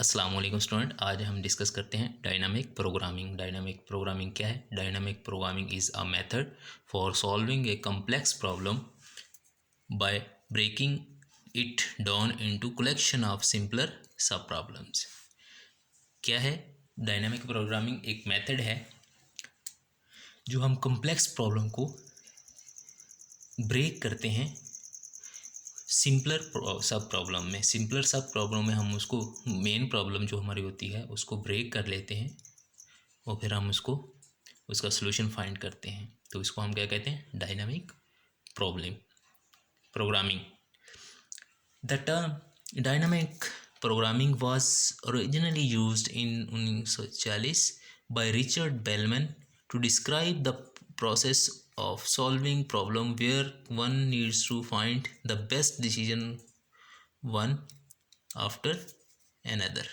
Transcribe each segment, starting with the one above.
अस्सलाम वालेकुम स्टूडेंट। आज हम डिस्कस करते हैं डायनामिक प्रोग्रामिंग। डायनामिक प्रोग्रामिंग क्या है? Dynamic programming is a method for solving a complex problem by breaking it down into collection of simpler sub problems. क्या है? डायनामिक प्रोग्रामिंग एक मेथड है जो हम कम्प्लेक्स प्रॉब्लम को ब्रेक करते हैं सिंपलर सब प्रॉब्लम में। सिंपलर सब प्रॉब्लम में हम उसको मेन प्रॉब्लम जो हमारी होती है उसको ब्रेक कर लेते हैं और फिर हम उसका सलूशन फाइंड करते हैं। तो इसको हम क्या कहते हैं? Dynamic programming. The term dynamic programming was originally used in 1940 by Richard Bellman to describe the process of solving problem where one needs to find the best decision one after another।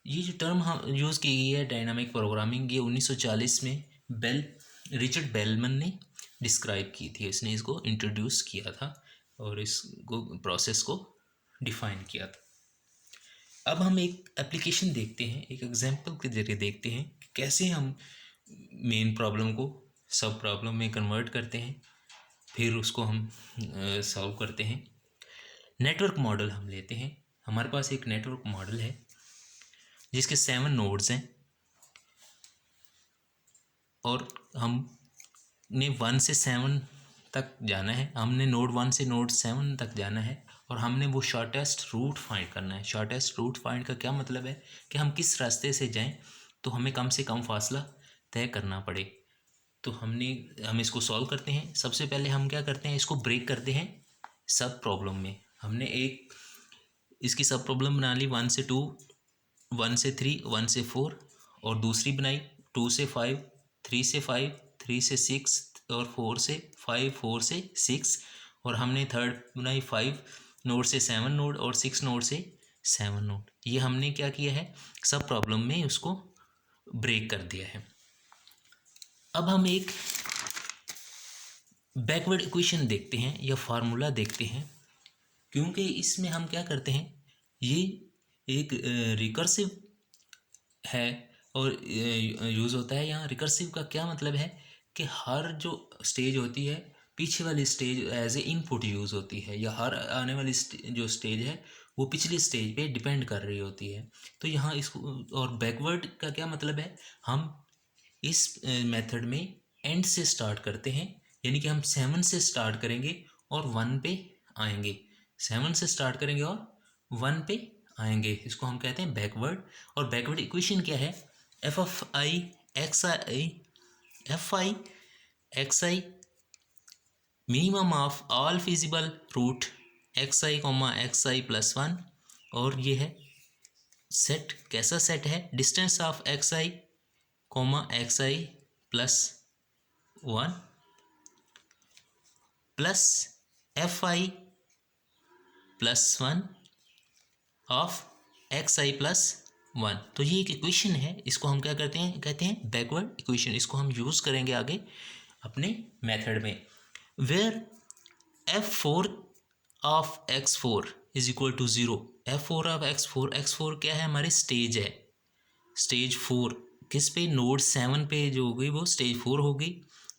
ये जो term हम use की गई है dynamic programming, ये 1940 में Richard Bellman ने describe की थी। इसने इसको इंट्रोड्यूस किया था और इसको प्रोसेस को डिफाइन किया था। अब हम एक एप्लीकेशन देखते हैं, एक एग्जांपल के जरिए देखते हैं कि कैसे हम मेन प्रॉब्लम को सब प्रॉब्लम में कन्वर्ट करते हैं, फिर उसको हम सॉल्व करते हैं। नेटवर्क मॉडल हम लेते हैं। हमारे पास एक नेटवर्क मॉडल है जिसके 7 नोड्स हैं और हमने 1 से 7 तक जाना है। हमने नोड 1 से नोड 7 तक जाना है और हमने वो शॉर्टेस्ट रूट फाइंड करना है। शॉर्टेस्ट रूट फाइंड का क्या मतलब है कि हम किस रास्ते से जाएं तो हमें कम से कम फासला तय करना पड़े। तो हम इसको सॉल्व करते हैं। सबसे पहले हम क्या करते हैं, इसको ब्रेक करते हैं सब प्रॉब्लम में। हमने एक इसकी सब प्रॉब्लम बना ली 1 से 2, 1 से 3, 1 से 4 और दूसरी बनाई 2 से 5, 3 से 5, 3 से 6 और 4 से 5, 4 से 6 और हमने थर्ड बनाई 5 नोड से 7 नोड और 6 नोड से 7 नोड। ये हमने क्या किया है, सब प्रॉब्लम में उसको ब्रेक कर दिया है। अब हम एक बैकवर्ड इक्वेशन देखते हैं या फार्मूला देखते हैं, क्योंकि इसमें हम क्या करते हैं, ये एक रिकर्सिव है और यूज़ होता है। यहाँ रिकर्सिव का क्या मतलब है कि हर जो स्टेज होती है पीछे वाली stage as a input use होती है, या हर आने वाली जो स्टेज है वो पिछली स्टेज पे डिपेंड कर रही होती है। तो यहाँ इसको, और बैकवर्ड का क्या मतलब है, हम इस मेथड में एंड से स्टार्ट करते हैं, यानी कि हम 7 से स्टार्ट करेंगे और 1 पे आएंगे। 7 से स्टार्ट करेंगे और 1 पे आएंगे, इसको हम कहते हैं बैकवर्ड। और बैकवर्ड इक्वेशन क्या है, F I X I minimum of all feasible route X I plus 1। और ये है सेट, कैसा सेट है, distance of X I plus 1 plus F I plus 1 of X I plus 1। तो ये एक इक्वेशन है, इसको हम क्या करते हैं, कहते हैं बैकवर्ड इक्वेशन। इसको हम यूज़ करेंगे आगे अपने मेथड में। Where f4 of x4 is equal to 0। f4 of x4 क्या है, हमारी स्टेज है, स्टेज 4 किस पे, नोड 7 पे जो हो गई वो स्टेज 4 हो गई।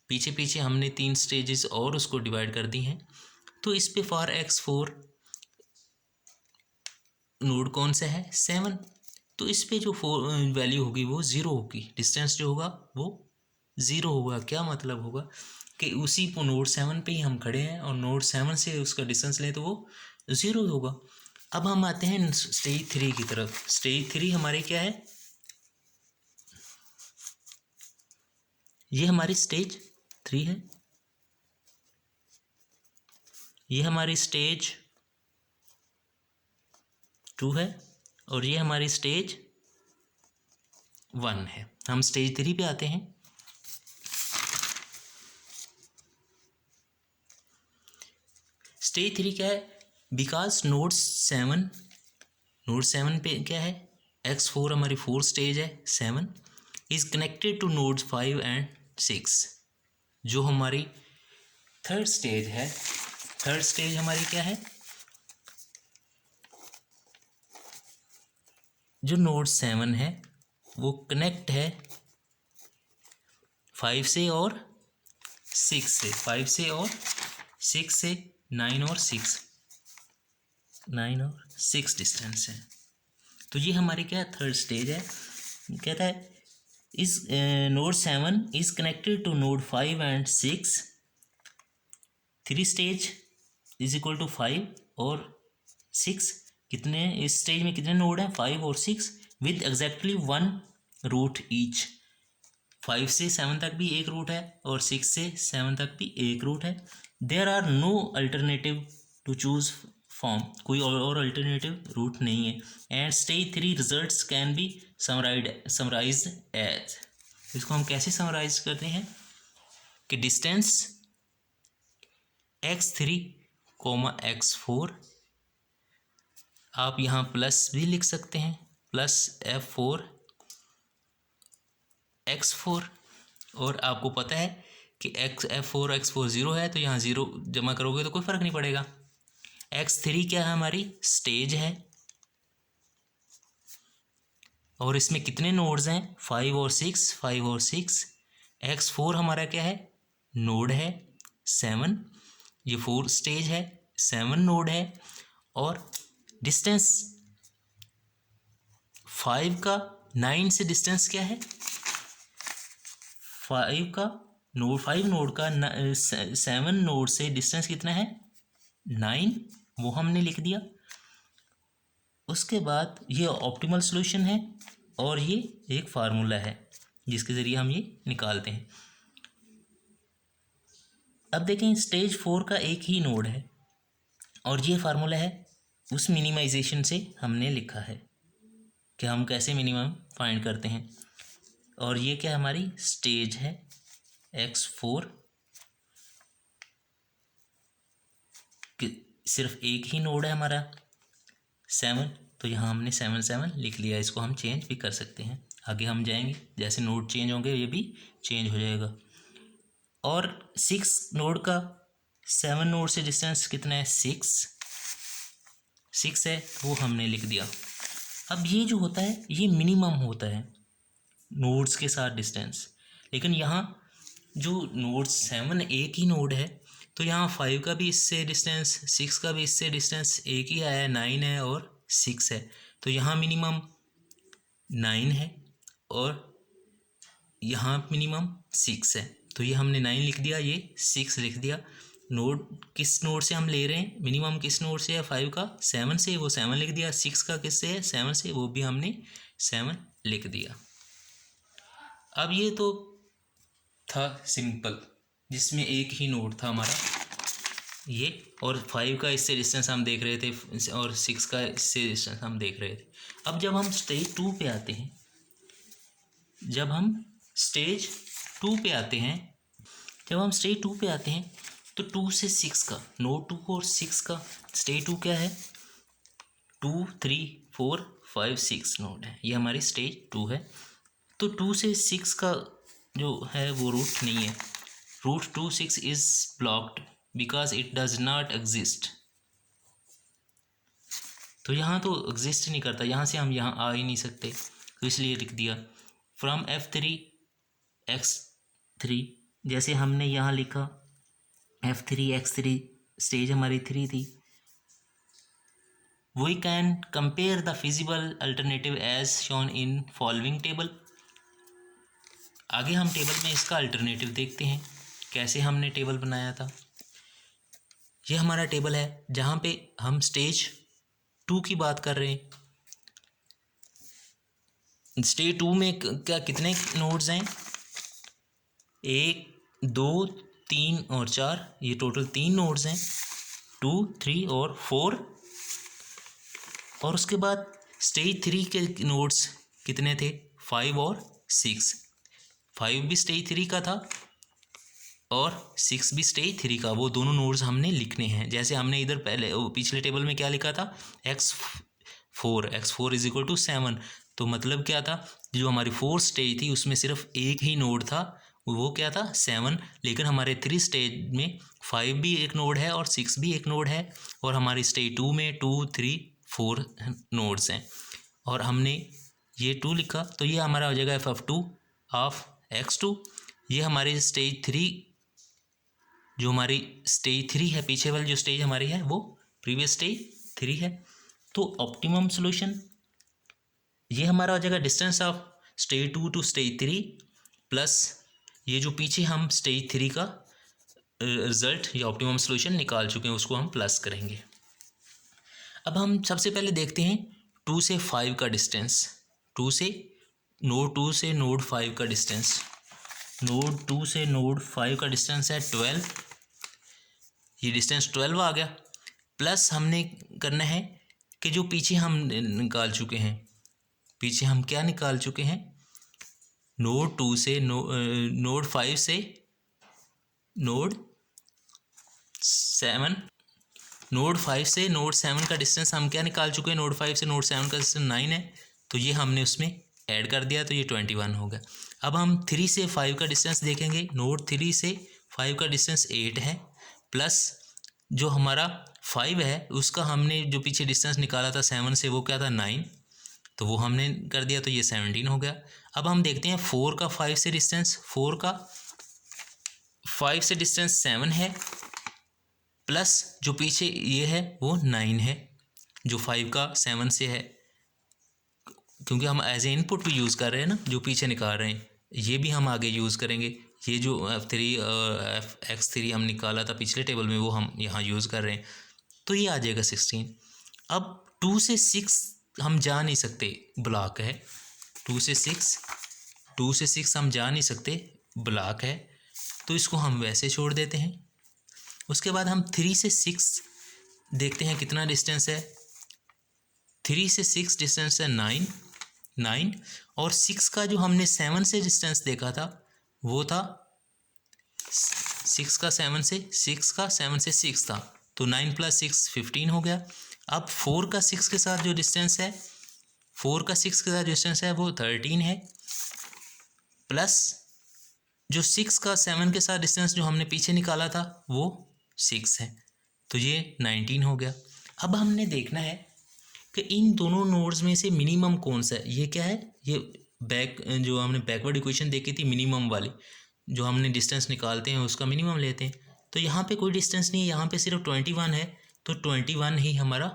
पीछे पीछे हमने 3 स्टेजेस और उसको डिवाइड कर दी हैं। तो इस पे फॉर x4 नोड कौन सा है, 7, तो इस पे जो वैल्यू होगी वो 0 होगी, डिस्टेंस जो होगा वो 0 होगा। क्या मतलब होगा कि उसी को नोड 7 पे ही हम खड़े हैं और नोड 7 से उसका डिस्टेंस लें तो वो 0 होगा। अब हम आते हैं स्टेज 3 की तरफ। स्टेज 3 हमारे क्या है, ये हमारी स्टेज 3 है, ये हमारी स्टेज 2 है और ये हमारी स्टेज 1 है। हम स्टेज 3 पे आते हैं। स्टेज 3 क्या है, बिकॉज नोड 7 पे क्या है, x4 हमारी 4 स्टेज है, 7 is connected to node 5 and 6। जो हमारी थर्ड स्टेज है, थर्ड स्टेज हमारी क्या है, जो नोड 7 है वो कनेक्ट है 5 से और 6 से, 5 से और 6 से, 9 और 6, 9 और 6 डिस्टेंस है। तो ये हमारी क्या थर्ड स्टेज है। कहता है इस node 7 is connected to node 5 and 6, 3 stage is equal to 5 और 6। कितने इस स्टेज में कितने नोड हैं? 5 और 6 विद एग्जैक्टली 1 रूट ईच। 5 से 7 तक भी एक रूट है और 6 से 7 तक भी एक रूट है। There are no alternative to choose form, कोई और अल्टरनेटिव रूट नहीं है। And stage 3 results can be summarise as, इसको हम कैसे समराइज करते हैं कि डिस्टेंस x3, x4, आप यहाँ प्लस भी लिख सकते हैं, प्लस f4 x4, और आपको पता है कि f4 x4 ज़ीरो है, तो यहाँ ज़ीरो जमा करोगे तो कोई फ़र्क नहीं पड़ेगा। x3 क्या है? हमारी स्टेज है और इसमें कितने नोड्स हैं? 5 और 6, 5 और 6। x4 हमारा क्या है? नोड है 7, ये 4 स्टेज है, 7 नोड है। और डिस्टेंस 5 का 9 से डिस्टेंस क्या है? 5 का नोड 5 नोड का 7 नोड से डिस्टेंस कितना है? 9, वो हमने लिख दिया। उसके बाद ये ऑप्टिमल सॉल्यूशन है और ये एक फार्मूला है जिसके ज़रिए हम ये निकालते हैं। अब देखें स्टेज 4 का एक ही नोड है और ये फार्मूला है उस मिनिमाइजेशन से हमने लिखा है कि हम कैसे मिनिमम फाइंड करते हैं। और ये क्या हमारी स्टेज है x4, सिर्फ एक ही नोड है हमारा 7, तो यहाँ हमने 7 7 लिख लिया। इसको हम चेंज भी कर सकते हैं, आगे हम जाएंगे जैसे नोड चेंज होंगे ये भी चेंज हो जाएगा। और 6 नोड का 7 नोड से डिस्टेंस कितना है? 6 है, वो हमने लिख दिया। अब ये जो होता है ये मिनिमम होता है नोड्स के साथ डिस्टेंस, लेकिन यहाँ जो नोड 7 एक ही नोड है तो यहाँ 5 का भी इससे डिस्टेंस, 6 का भी इससे डिस्टेंस एक ही आया है, 9 है और 6 है। तो यहाँ मिनिमम 9 है और यहाँ मिनिमम 6 है, तो ये हमने 9 लिख दिया, ये 6 लिख दिया। नोड किस नोड से हम ले रहे हैं? मिनिमम किस नोड से है? 5 का 7 से, वो 7 लिख दिया। 6 का किससे है? 7 से, वो भी हमने 7 लिख दिया। अब ये तो था सिंपल जिसमें एक ही नोड था हमारा ये, और 5 का इससे डिस्टेंस हम देख रहे थे और 6 का इससे डिस्टेंस हम देख रहे थे। अब जब हम स्टेज 2 पे आते हैं, जब हम स्टेज 2 पे आते हैं तो 2 से 6 का, नोड 2 और 6 का स्टेज 2 क्या है? 2 3 4 5 6 नोड है, ये हमारी स्टेज 2 है। तो 2 से 6 का जो है वो रूट नहीं है। Route 2 6 is blocked because it does not exist, तो यहाँ तो एग्जिस्ट नहीं करता, यहाँ से हम यहाँ आ ही नहीं सकते, तो इसलिए लिख दिया फ्रॉम f3 x3। जैसे हमने यहाँ लिखा f3 x3, स्टेज हमारी 3 थी। We can compare the feasible alternative as shown in following table. आगे हम टेबल में इसका अल्टरनेटिव देखते हैं कैसे हमने टेबल बनाया था। ये हमारा टेबल है जहाँ पे हम स्टेज 2 की बात कर रहे हैं। स्टेज 2 में क्या कितने नोड्स हैं? 1 2 3 और 4, ये टोटल 3 नोड्स हैं, 2 3 और 4। और उसके बाद स्टेज 3 के नोड्स कितने थे? 5 और 6। 5 भी स्टेज 3 का था और 6 भी स्टेज 3 का, वो दोनों नोड्स हमने लिखने हैं। जैसे हमने इधर पहले पिछले टेबल में क्या लिखा था? x4 is equal to 7। तो मतलब क्या था? जो हमारी 4 स्टेज थी उसमें सिर्फ एक ही नोड था, वो क्या था? 7। लेकिन हमारे 3 स्टेज में 5 भी एक नोड है और 6 भी एक नोड है, और हमारी स्टेज 2 में 2 3 4 नोड्स हैं। और हमने ये 2 लिखा, तो ये हमारा हो जाएगा f(2) ऑफ x2। ये हमारी स्टेज 3, जो हमारी स्टेज 3 है, पीछे वाली जो स्टेज हमारी है वो प्रीवियस स्टेज 3 है। तो ऑप्टिमम सोल्यूशन ये हमारा हो जाएगा distance of stage 2 to stage 3 plus ये जो पीछे हम स्टेज 3 का रिजल्ट या ऑप्टिमम सोल्यूशन निकाल चुके हैं उसको हम प्लस करेंगे। अब हम सबसे पहले देखते हैं 2 से 5 का डिस्टेंस। नोड 2 से नोड 5 का डिस्टेंस। नोड 2 से नोड 5 का डिस्टेंस है 12। ये डिस्टेंस 12 आ गया। प्लस हमने करना है कि जो पीछे हम निकाल चुके हैं, पीछे हम क्या निकाल चुके हैं, नोड 2 से नोड 5 से नोड 7, नोड 5 से नोड 7 का डिस्टेंस हम क्या निकाल चुके हैं, नोड 5 से नोड 7 का डिस्टेंस 9 है, तो ये हमने उसमें ऐड कर दिया, तो ये 21 हो गया। अब हम 3 से 5 का डिस्टेंस देखेंगे। नोड 3 से 5 का डिस्टेंस 8 है, प्लस जो हमारा 5 है उसका हमने जो पीछे डिस्टेंस निकाला था 7 से, वो क्या था 9, तो वो हमने कर दिया, तो ये 17 हो गया। अब हम देखते हैं 4 का 5 से डिस्टेंस। 4 का 5 से डिस्टेंस 7 है, प्लस जो पीछे ये है वो 9 है, जो 5 का 7 से है, क्योंकि हम एज ए इनपुट भी यूज़ कर रहे हैं ना, जो पीछे निकाल रहे हैं, ये भी हम आगे यूज़ करेंगे। ये जो x3 हम निकाला था पिछले टेबल में, वो हम यहाँ यूज़ कर रहे हैं, तो ये आ जाएगा 16। अब 2 से 6 हम जा नहीं सकते, ब्लॉक है। 2 से 6 हम जा नहीं सकते, ब्लॉक है, तो इसको हम वैसे छोड़ देते हैं। उसके बाद हम 3 से 6 देखते हैं कितना डिस्टेंस है। 3 से 6 डिस्टेंस है 9, और 6 का जो हमने 7 से डिस्टेंस देखा था वो था 6 का 7 से 6 था, तो 9 + 6 15 हो गया। अब 4 का 6 के साथ जो डिस्टेंस है, 4 का 6 के साथ डिस्टेंस है वो 13 है, प्लस जो 6 का 7 के साथ डिस्टेंस जो हमने पीछे निकाला था वो 6 है, तो ये 19 हो गया। अब हमने देखना है कि इन दोनों नोड्स में से मिनिमम कौन सा है। ये क्या है, ये जो हमने बैकवर्ड इक्वेशन देखी थी मिनिमम वाली, जो हमने डिस्टेंस निकालते हैं उसका मिनिमम लेते हैं, तो यहाँ पे कोई डिस्टेंस नहीं है, यहाँ पे सिर्फ 21 है, तो 21 ही हमारा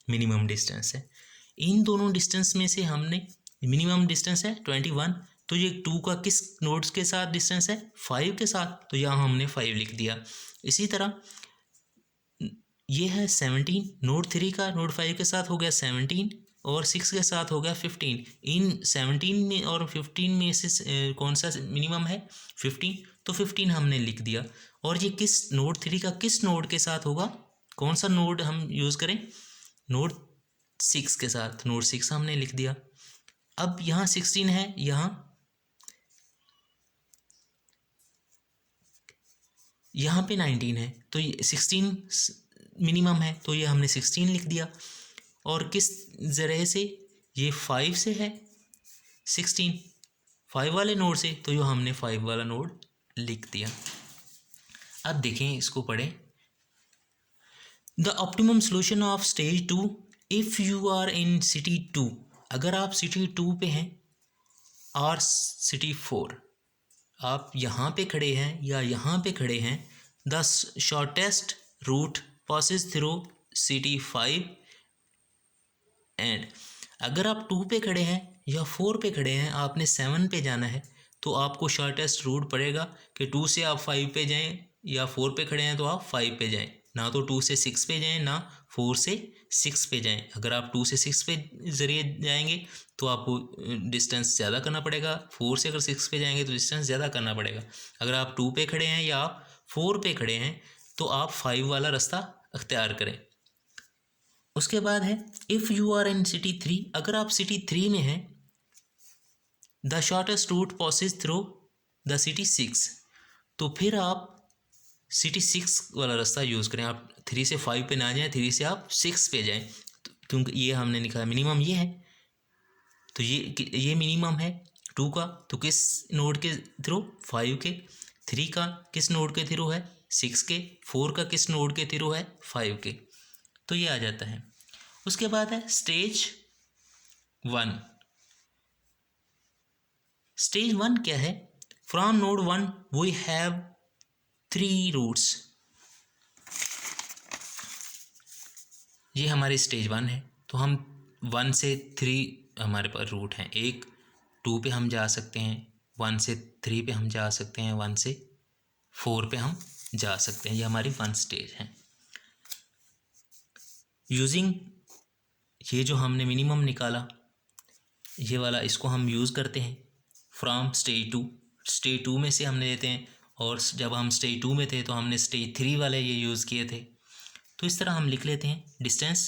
मिनिमम डिस्टेंस है। इन दोनों डिस्टेंस में से हमने मिनिमम डिस्टेंस है 21, तो ये 2 का किस नोड्स के साथ डिस्टेंस है, 5 के साथ, तो यहाँ हमने 5 लिख दिया। इसी तरह ये है 17, नोड 3 का नोड 5 के साथ हो गया 17, और 6 के साथ हो गया 15। इन 17 में और 15 में से कौन सा मिनिमम है, 15, तो 15 हमने लिख दिया। और ये किस नोड 3 का किस नोड के साथ होगा, कौन सा नोड हम यूज़ करें, नोड 6 के साथ, नोड 6 हमने लिख दिया। अब यहाँ 16 है, यहाँ पे 19 है, तो ये 16 मिनिमम है, तो ये हमने 16 लिख दिया। और किस ज़रिए से, ये 5 से है 16, 5 वाले नोड से, तो ये हमने 5 वाला नोड लिख दिया। अब देखें, इसको पढ़ें। The optimum solution of stage 2 if you are in city 2, अगर आप सिटी 2 पे हैं, और सिटी 4, आप यहाँ पे खड़े हैं या यहाँ पे खड़े हैं, the shortest route passes through city 5, and अगर आप 2 पे खड़े हैं या 4 पे खड़े हैं, आपने 7 पे जाना है, तो आपको शॉर्टेस्ट रूट पड़ेगा कि 2 से आप 5 पे जाएं, या 4 पे खड़े हैं तो आप 5 पे जाएं, ना तो 2 से 6 पे जाएं, ना 4 से 6 पे जाएं। अगर आप 2 से 6 पे ज़रिए जाएंगे तो आपको डिस्टेंस ज़्यादा करना पड़ेगा, 4 से अगर 6 पे जाएंगे तो डिस्टेंस ज़्यादा करना पड़ेगा। अगर आप 2 पे खड़े हैं या आप 4 पे खड़े हैं, तो आप 5 वाला रास्ता अख्तियार करें। उसके बाद है if you are in city 3, अगर आप सिटी 3 में हैं, the shortest route passes through the city 6, तो फिर आप सिटी 6 वाला रास्ता यूज़ करें। आप 3 से 5 पे ना जाएं, 3 से आप 6 पे जाएं, क्योंकि ये हमने लिखा है मिनिमम ये है, तो ये मिनिमम है 2 का, तो किस नोड के थ्रू, 5 के। 3 का किस नोड के थ्रू है, 6 के। 4 का किस नोड के थ्रू है, 5 के, तो ये आ जाता है। उसके बाद है स्टेज 1। स्टेज 1 क्या है? From node 1 we have 3 routes. ये हमारी स्टेज 1 है, तो हम 1 से 3 हमारे पास रूट हैं। 1 2 पे हम जा सकते हैं, 1 से 3 पे हम जा सकते हैं, 1 से 4 पे हम जा सकते हैं। ये हमारी 1 स्टेज है। यूजिंग ये जो हमने मिनिमम निकाला, ये वाला, इसको हम यूज़ करते हैं फ्रॉम स्टेज 2। स्टेज 2 में से हमने लेते हैं, और जब हम स्टेज 2 में थे तो हमने स्टेज 3 वाले ये यूज़ किए थे। तो इस तरह हम लिख लेते हैं distance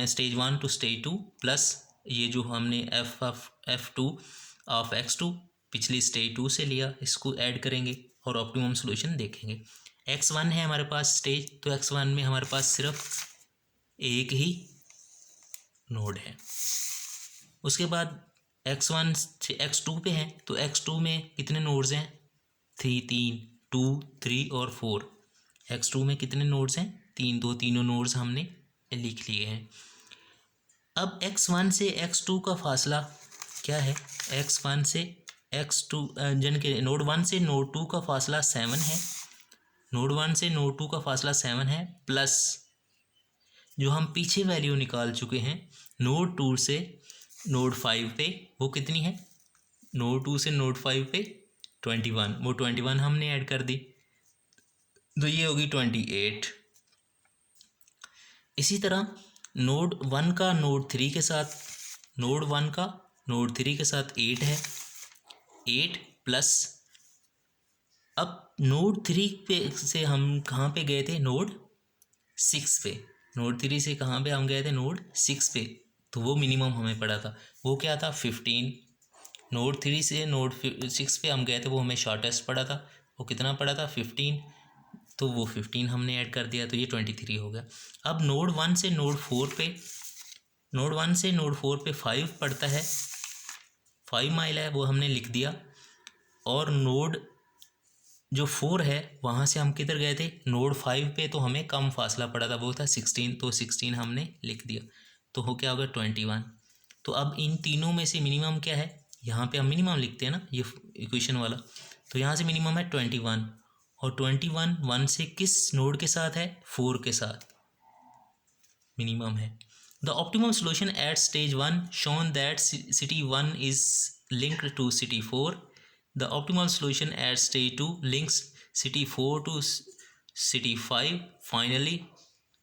stage 1 to stage 2 plus ये जो हमने F2 ऑफ x2 पिछली स्टेज 2 से लिया, इसको ऐड करेंगे और ऑप्टिमम सॉल्यूशन देखेंगे। x1 है हमारे पास स्टेज, तो x1 में हमारे पास सिर्फ एक ही नोड है। उसके बाद x1 से x2 पे है, तो x2 में कितने नोड्स हैं? 3 2 3 और 4। x2 में कितने नोड्स हैं? 3। दो तीनों नोड्स हमने लिख लिए हैं। अब x1 से x2 का फासला क्या है? x1 से x2 जन के नोड 1 से नोड 2 का फासला 7 है। नोड 1 से नोड 2 का फासला 7 है, प्लस जो हम पीछे वैल्यू निकाल चुके हैं नोड 2 से नोड 5 पे, वो कितनी है? नोड 2 से नोड 5 पे 21, वो 21 हमने ऐड कर दी, तो ये होगी 28। इसी तरह नोड 1 का नोड 3 के साथ, नोड 1 का नोड 3 के साथ 8 है। 8 प्लस, अब नोड 3 पे से हम कहाँ पे गए थे? नोड 6 पे। नोड 3 से कहाँ पे हम गए थे? नोड 6 पे। तो वो मिनिमम हमें पड़ा था, वो क्या था? 15। नोड 3 से नोड 6 पे हम गए थे, वो हमें शॉर्टेस्ट पड़ा था, वो कितना पड़ा था? 15। तो वो 15 हमने ऐड कर दिया, तो ये 23 हो गया। अब नोड 1 से नोड 4 पे, नोड 1 से नोड 4 पे 5 पड़ता है, 5 माइल है, वो हमने लिख दिया। और नोड जो 4 है वहाँ से हम किधर गए थे? नोड 5 पे, तो हमें कम फासला पड़ा था, वो था 16, तो 16 हमने लिख दिया, तो हो क्या होगा? 21। तो अब इन तीनों में से मिनिमम क्या है? यहाँ पे हम मिनिमम लिखते हैं ना, ये इक्वेशन वाला, तो यहाँ से मिनिमम है 21। और 21 1 से किस नोड के साथ है? 4 के साथ मिनिमम है। The optimum solution at stage 1 shown that city 1 is linked to city 4। The optimal solution at stage 2 links city 4 to city 5। Finally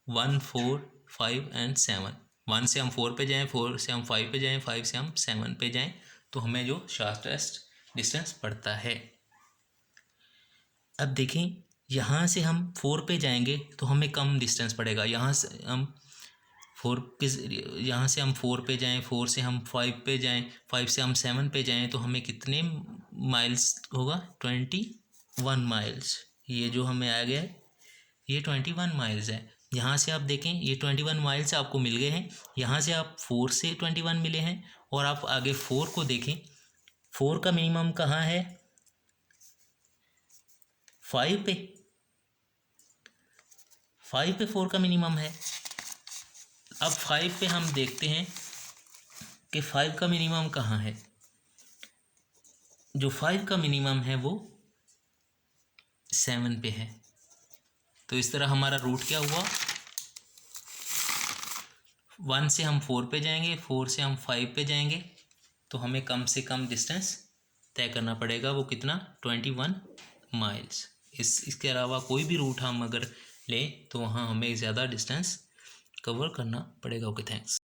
1 4 5 and 7। 1 से हम 4 पे जाएँ, 4 से हम 5 पे जाएँ, 5 से हम 7 पे जाएँ, तो हमें जो शॉर्टेस्ट डिस्टेंस पड़ता है। अब देखें, यहाँ से हम 4 पे जाएंगे तो हमें कम डिस्टेंस पड़ेगा। यहाँ से हम 4 पे जाएं, 4 से हम 5 पे जाएं, 5 से हम 7 पे जाएं, तो हमें कितने माइल्स होगा? 21 माइल्स। ये जो हमें आ गया है, ये 21 माइल्स है। यहाँ से आप देखें, ये 21 माइल्स आपको मिल गए हैं। यहाँ से आप 4 से 21 मिले हैं, और आप आगे 4 को देखें, 4 का मिनिमम कहाँ है? 5 पे। 5 पे 4 का मिनिमम है। अब 5 पे हम देखते हैं कि 5 का मिनिमम कहाँ है। जो 5 का मिनिमम है वो 7 पे है। तो इस तरह हमारा रूट क्या हुआ? 1 से हम 4 पे जाएंगे, 4 से हम 5 पे जाएंगे, तो हमें कम से कम डिस्टेंस तय करना पड़ेगा, वो कितना? 21 माइल्स। इसके अलावा कोई भी रूट हम अगर लें तो वहाँ हमें ज़्यादा डिस्टेंस कवर करना पड़ेगा। Okay, thanks.